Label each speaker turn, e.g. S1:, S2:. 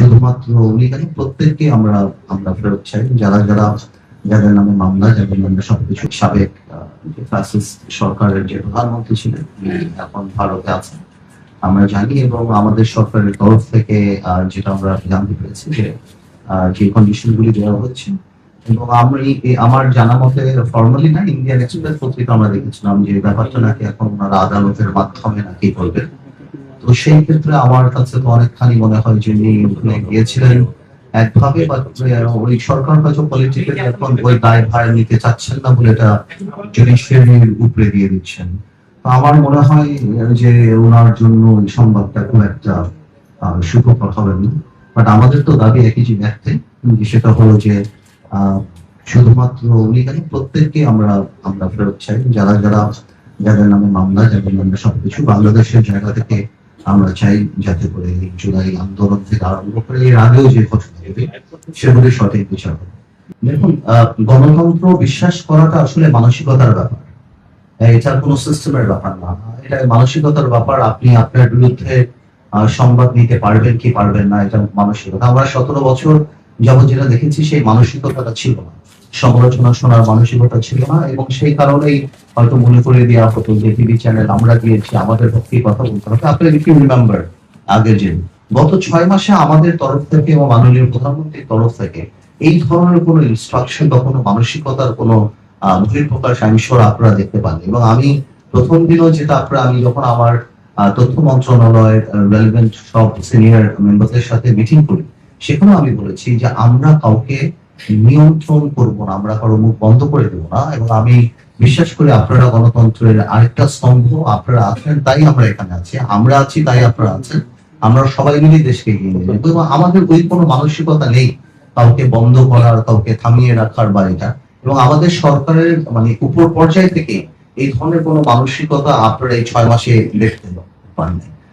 S1: শুধুমাত্র উনি কেন প্রত্যেককে আমরা আমরা ফেরত চাই, যাদের নামে মামলা, যাদের নামে সবকিছু। সাবেক ফ্যাসিস্ট সরকারের যে প্রধানমন্ত্রী ছিলেন এখন ভারতে আছেন আমরা জানি, এবং আমাদের সরকারের তরফ থেকে যেটা আমরা জানতে পেরেছি যে কন্ডিশন গুলি দেওয়া হচ্ছে, এবং আমার জানা মতে ফর্মালি না, ইন্ডিয়ান এক্সপ্রেস পত্রিকা আমরা দেখেছিলাম যে ব্যাপারটা নাকি এখন ওনারা আদালতের মাধ্যমে নাকি করবেন। তো সেই ক্ষেত্রে আমার কাছে তো অনেকখানি মনে হয় যে উনি ওখানে গিয়েছিলেন একভাবে, বা ওই সরকার হয়তো পলিটিক্যালি এখন ওই দায় ভার নিতে চাচ্ছেন না বলে এটা জুডিশিয়ারির উপরে দিয়ে দিচ্ছেন। তো আমার মনে হয় যে ওনার জন্য এই সংবাদটা খুব একটা সুখকর হবে না। বাট আমাদের তো দাবি একই জায়গাতে, সেটা হলো যে শুধুমাত্র উনি কেন প্রত্যেককে আমরা আমরা ফেরত চাই, যাদের নামে মামলা, যাদের নামে সবকিছু। বাংলাদেশের জায়গা থেকে আমরা চাই যাতে করে জুলাই আন্দোলন থেকে আরম্ভ করে এর আগেও যে ঘটনা হবে সেগুলি সঠিক বিচার হবে। দেখুন, গণতন্ত্র বিশ্বাস করাটা আসলে মানসিকতার ব্যাপার, এটা কোনো সিস্টেমের ব্যাপার না, এটা মানসিকতার ব্যাপার। আপনি আপনার বিরুদ্ধে সংবাদ নিতে পারবেন কি পারবেন না, এটা মানসিকতা। আমরা 17 বছর যাবত যেটা দেখেছি সেই মানসিকতাটা ছিল না, সমালোচনা শোনার মানসিকতা ছিল না, এবং সেই কারণেই হয়তো মনে করে দেওয়া হতো যে টিভি চ্যানেল আমরা দিয়েছি, আমাদের পক্ষে কথা বলতে হবে। আপনার ইফ ইউ রিমেম্বার আগে যে গত 6 মাসে আমাদের তরফ থেকে এবং মাননীয় প্রধানমন্ত্রীর তরফ থেকে এই ধরনের কোনো ইনস্ট্রাকশন বা কোনো মানসিকতার কোনো বহিঃপ্রকাশ আমি সর আপনারা দেখতে পাননি। এবং আমি প্রথম দিনও যেটা আমি যখন আমার তথ্য মন্ত্রণালয়ের রেলেভেন্ট সব সিনিয়র মেম্বারদের সাথে মিটিং করি, সেখানেও আমি বলেছি যে আমরা কাউকে নিয়ন্ত্রণ করব না, আমরা কারো মুখ বন্ধ করে দেবো না। এবং আমি বিশ্বাস করি আপনারা গণতন্ত্রের আরেকটা স্তম্ভ, আপনারা আছেন তাই আমরা এখানে আছি, আমরা আছি তাই আপনারা আছেন, আমরা সবাই মিলে দেশকে এগিয়ে নিয়ে যাবো। এবং আমাদের ওই কোনো মানসিকতা নেই কাউকে বন্ধ করার, কাউকে থামিয়ে রাখার বা এটা। এবং আমাদের সরকারের উপর পর্যায় থেকে এই ধরনের কোনো মানসিকতা আপনারা এই 6 মাসে দেখতে পাননি।